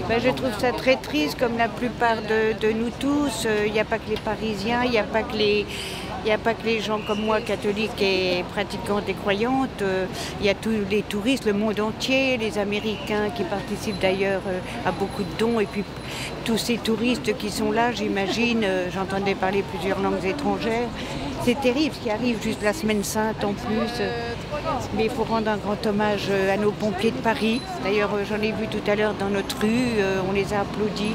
Ben, je trouve ça très triste, comme la plupart de nous tous. Il n'y a pas que les Parisiens, il n'y a pas que les gens comme moi, catholiques et pratiquantes et croyantes. Il y a tous les touristes, le monde entier, les Américains qui participent d'ailleurs à beaucoup de dons. Et puis tous ces touristes qui sont là, j'imagine, j'entendais parler plusieurs langues étrangères. C'est terrible ce qui arrive juste la semaine sainte en plus. Mais il faut rendre un grand hommage à nos pompiers de Paris. D'ailleurs, j'en ai vu tout à l'heure dans notre rue, on les a applaudis.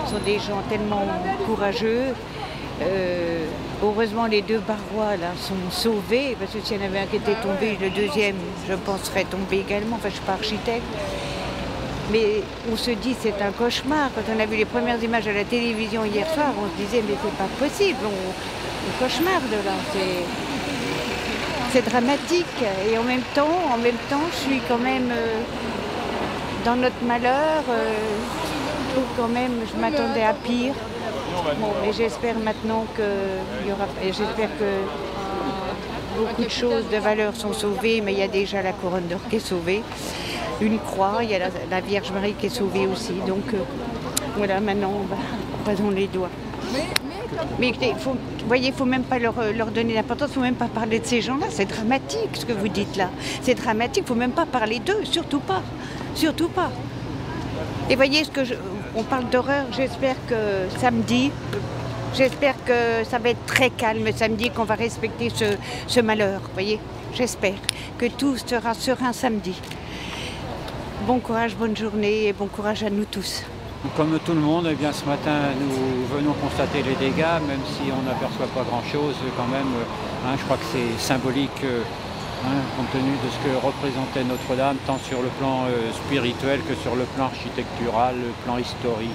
Ce sont des gens tellement courageux. Heureusement, les deux Barrois là, sont sauvés, parce que s'il y en avait un qui était tombé, le deuxième, je pense, serait tombé également. Enfin, je ne suis pas architecte. Mais on se dit c'est un cauchemar. Quand on a vu les premières images à la télévision hier soir, on se disait mais c'est pas possible, on cauchemar de là. C'est dramatique. Et en même temps, je suis quand même dans notre malheur. Je trouve quand même, je m'attendais à pire. Bon, mais j'espère maintenant j'espère que beaucoup de choses de valeur sont sauvées, mais il y a déjà la couronne d'or qui est sauvée, une croix, il y a la Vierge Marie qui est sauvée aussi. Donc voilà, maintenant, croisons les doigts. Mais vous voyez, il ne faut même pas leur donner d'importance, il ne faut même pas parler de ces gens-là. C'est dramatique ce que vous dites là. C'est dramatique, il ne faut même pas parler d'eux, surtout pas. Surtout pas. Et voyez, on parle d'horreur, j'espère que samedi, j'espère que ça va être très calme samedi, qu'on va respecter ce malheur, voyez. J'espère que tout sera serein samedi. Bon courage, bonne journée et bon courage à nous tous. Comme tout le monde, eh bien, ce matin, nous venons constater les dégâts, même si on n'aperçoit pas grand-chose quand même. Je crois que c'est symbolique, compte tenu de ce que représentait Notre-Dame, tant sur le plan spirituel que sur le plan architectural, le plan historique.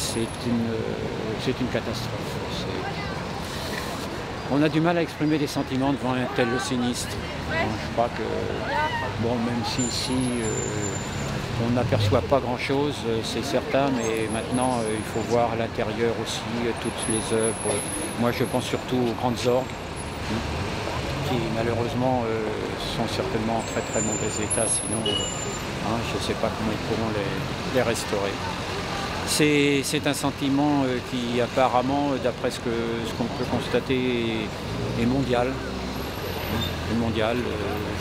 C'est une catastrophe. On a du mal à exprimer des sentiments devant un tel sinistre. Je crois que, même si ici, on n'aperçoit pas grand-chose, c'est certain, mais maintenant, il faut voir à l'intérieur aussi toutes les œuvres. Moi, je pense surtout aux grandes orgues, qui malheureusement sont certainement en très très mauvais état, sinon je ne sais pas comment ils pourront les restaurer. C'est un sentiment qui apparemment, d'après ce qu'on peut constater, est mondial.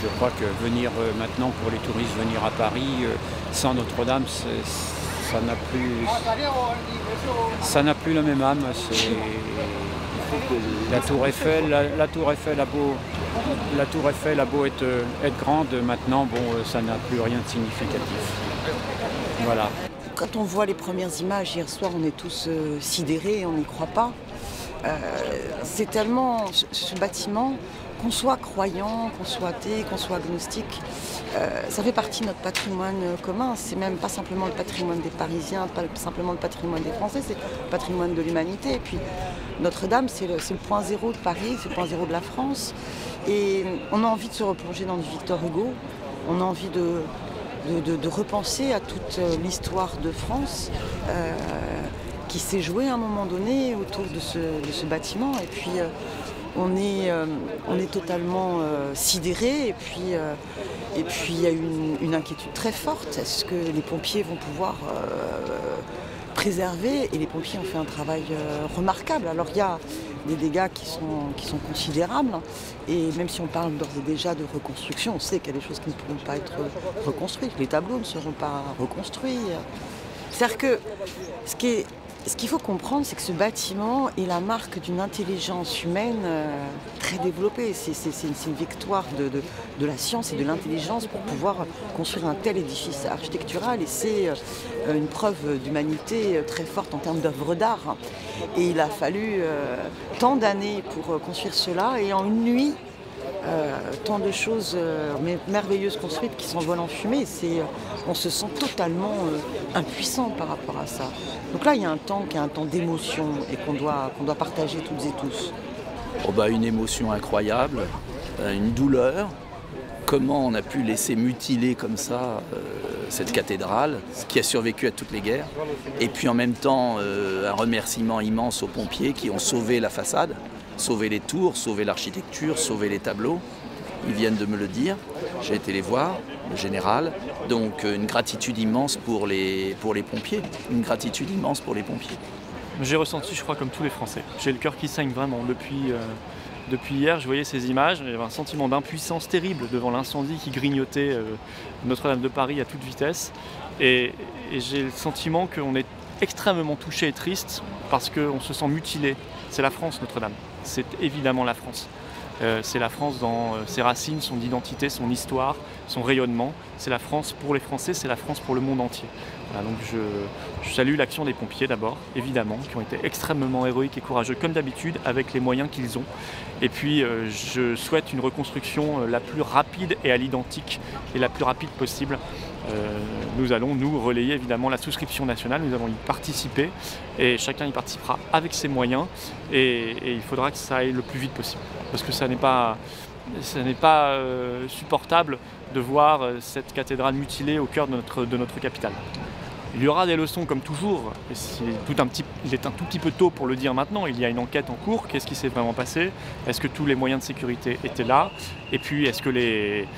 Je crois que venir maintenant pour les touristes, venir à Paris sans Notre-Dame, ça n'a plus la même âme. La Tour Eiffel, la Tour Eiffel a beau être grande, maintenant, ça n'a plus rien de significatif. Voilà. Quand on voit les premières images hier soir, on est tous sidérés, on n'y croit pas. C'est tellement ce bâtiment, qu'on soit croyant, qu'on soit athée, qu'on soit agnostique, ça fait partie de notre patrimoine commun. C'est même pas simplement le patrimoine des Parisiens, pas simplement le patrimoine des Français, c'est le patrimoine de l'humanité. Et puis Notre-Dame, c'est le point zéro de Paris, c'est le point zéro de la France. Et on a envie de se replonger dans du Victor Hugo, on a envie de repenser à toute l'histoire de France qui s'est jouée à un moment donné autour de ce bâtiment. Et puis on est totalement sidérés. Et puis il y a une inquiétude très forte. Est-ce que les pompiers vont pouvoir préserver? Et les pompiers ont fait un travail remarquable. Alors il y a des dégâts qui sont considérables. Et même si on parle d'ores et déjà de reconstruction, on sait qu'il y a des choses qui ne pourront pas être reconstruites. Les tableaux ne seront pas reconstruits. C'est-à-dire que ce qu'il faut comprendre, c'est que ce bâtiment est la marque d'une intelligence humaine très développée. C'est une victoire de la science et de l'intelligence pour pouvoir construire un tel édifice architectural. Et c'est une preuve d'humanité très forte en termes d'œuvres d'art. Et il a fallu tant d'années pour construire cela. Et en une nuit, tant de choses merveilleuses construites qui s'envolent en fumée. On se sent totalement impuissant par rapport à ça. Donc là, il y a un temps qui est un temps d'émotion et qu'on doit partager toutes et tous. Une émotion incroyable, une douleur. Comment on a pu laisser mutiler comme ça cette cathédrale, qui a survécu à toutes les guerres. Et puis en même temps, un remerciement immense aux pompiers qui ont sauvé la façade, sauvé les tours, sauvé l'architecture, sauvé les tableaux. Ils viennent de me le dire, j'ai été les voir. le général. Donc une gratitude immense pour les pompiers, une gratitude immense pour les pompiers. J'ai ressenti, je crois, comme tous les Français. J'ai le cœur qui saigne vraiment. Depuis hier, je voyais ces images, il y avait un sentiment d'impuissance terrible devant l'incendie qui grignotait Notre-Dame de Paris à toute vitesse. Et j'ai le sentiment qu'on est extrêmement touché et triste parce qu'on se sent mutilé. C'est la France, Notre-Dame. C'est évidemment la France. C'est la France dans ses racines, son identité, son histoire, son rayonnement. C'est la France pour les Français, c'est la France pour le monde entier. Voilà, donc je salue l'action des pompiers d'abord, évidemment, qui ont été extrêmement héroïques et courageux comme d'habitude, avec les moyens qu'ils ont. Et puis je souhaite une reconstruction la plus rapide et à l'identique et la plus rapide possible. Nous allons nous relayer évidemment la souscription nationale, nous allons y participer et chacun y participera avec ses moyens et il faudra que ça aille le plus vite possible parce que ça n'est pas supportable de voir cette cathédrale mutilée au cœur de notre capitale. Il y aura des leçons comme toujours, et il est un tout petit peu tôt pour le dire maintenant, il y a une enquête en cours, qu'est-ce qui s'est vraiment passé? Est-ce que tous les moyens de sécurité étaient là? Et puis est-ce que les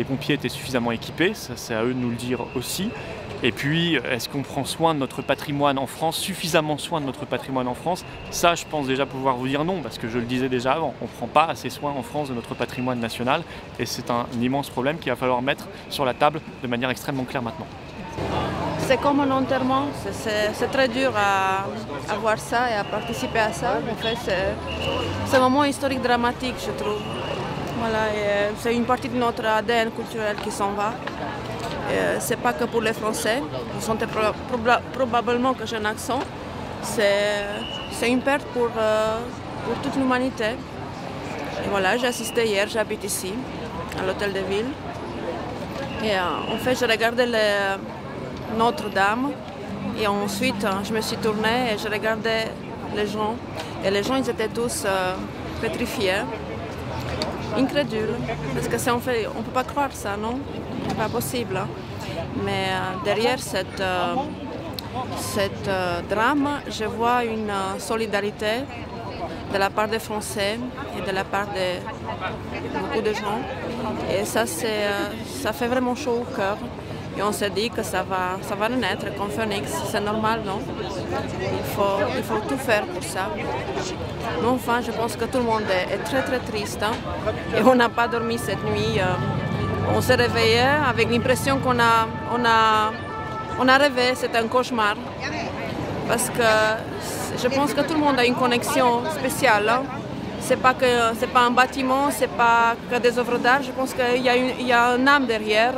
pompiers étaient suffisamment équipés? Ça, c'est à eux de nous le dire aussi. Et puis est-ce qu'on prend soin de notre patrimoine en France, suffisamment soin de notre patrimoine en France? Ça, je pense déjà pouvoir vous dire non, parce que je le disais déjà avant, on ne prend pas assez soin en France de notre patrimoine national, et c'est un immense problème qu'il va falloir mettre sur la table de manière extrêmement claire maintenant. C'est comme un enterrement, c'est très dur à voir ça et à participer à ça. En fait, c'est un moment historique dramatique, je trouve. Voilà, c'est une partie de notre ADN culturel qui s'en va. C'est pas que pour les Français. Vous sentez probablement que j'ai un accent. C'est une perte pour toute l'humanité. Et voilà, j'ai assisté hier, j'habite ici, à l'hôtel de ville. Et en fait, j'ai regardé Notre-Dame et ensuite je me suis tournée et je regardais les gens. Et les gens, ils étaient tous pétrifiés, incrédules. Parce que on ne peut pas croire ça, non? C'est pas possible. Hein? Mais derrière cette drame, je vois une solidarité de la part des Français et de la part de beaucoup de gens. Et ça fait vraiment chaud au cœur. Et on s'est dit que ça va renaître comme Phoenix. C'est normal, non? Il faut tout faire pour ça. Mais enfin, je pense que tout le monde est très très triste. Hein? Et on n'a pas dormi cette nuit. On s'est réveillé avec l'impression qu'on a rêvé, c'était un cauchemar. Parce que je pense que tout le monde a une connexion spéciale. Hein? C'est pas un bâtiment, c'est pas que des œuvres d'art. Je pense qu'il y a une âme derrière.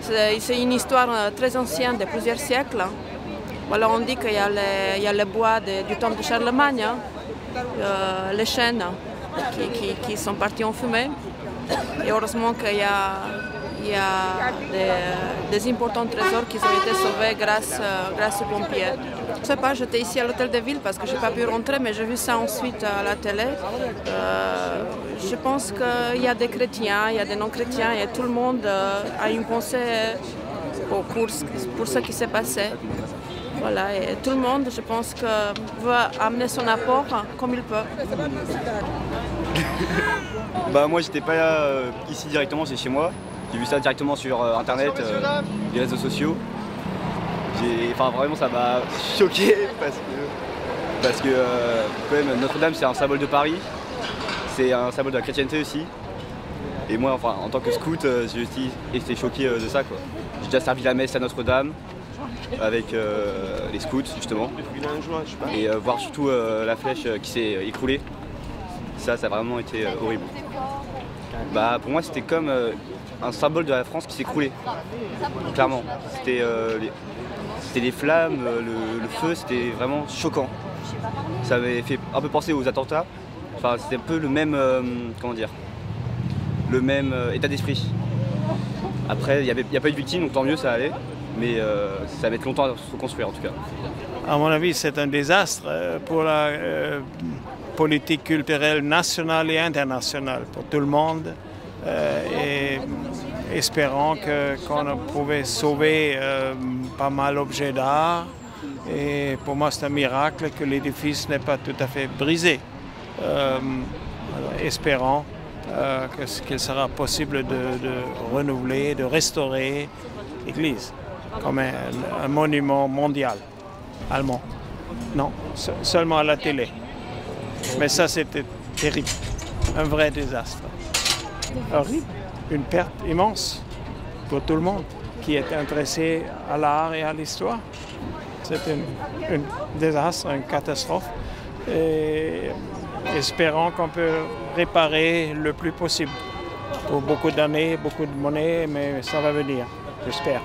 C'est une histoire très ancienne, de plusieurs siècles. Voilà, on dit qu'il y a le bois du temps de Charlemagne, hein, les chênes qui sont partis en fumée. Et heureusement qu'il y a des importants trésors qui ont été sauvés grâce aux pompiers. Je ne sais pas, j'étais ici à l'hôtel de ville parce que je n'ai pas pu rentrer, mais j'ai vu ça ensuite à la télé. Je pense qu'il y a des chrétiens, il y a des non-chrétiens et tout le monde a une pensée pour ce qui s'est passé. Voilà, et tout le monde, je pense, veut amener son apport comme il peut. Moi, j'étais pas ici directement, c'est chez moi. J'ai vu ça directement sur internet, les réseaux sociaux. Vraiment, ça m'a choqué parce que quand même, Notre-Dame, c'est un symbole de Paris. C'est un symbole de la chrétienté aussi. Et moi, en tant que scout, j'ai aussi été choqué de ça, quoi. J'ai déjà servi la messe à Notre-Dame avec les scouts, justement. Et voir surtout la flèche qui s'est écroulée. Ça a vraiment été horrible. Pour moi, c'était comme un symbole de la France qui s'écroulait. Clairement. C'était les flammes, le feu, c'était vraiment choquant. Ça m'avait fait un peu penser aux attentats. C'était un peu le même, le même état d'esprit. Après, il n'y a pas eu de victimes, donc tant mieux, ça allait. Mais ça va être longtemps à se reconstruire en tout cas. À mon avis, c'est un désastre pour la politique culturelle nationale et internationale, pour tout le monde. Et espérons qu'on pouvait sauver pas mal d'objets d'art. Et pour moi, c'est un miracle que l'édifice n'est pas tout à fait brisé. Alors, espérons qu'il sera possible de renouveler, de restaurer l'église comme un monument mondial allemand. Non, seulement à la télé. Mais ça, c'était terrible, un vrai désastre. Horrible, une perte immense pour tout le monde qui est intéressé à l'art et à l'histoire. C'est un désastre, une catastrophe. Et espérons qu'on peut réparer le plus possible. Pour beaucoup d'années, beaucoup de monnaie, mais ça va venir, j'espère.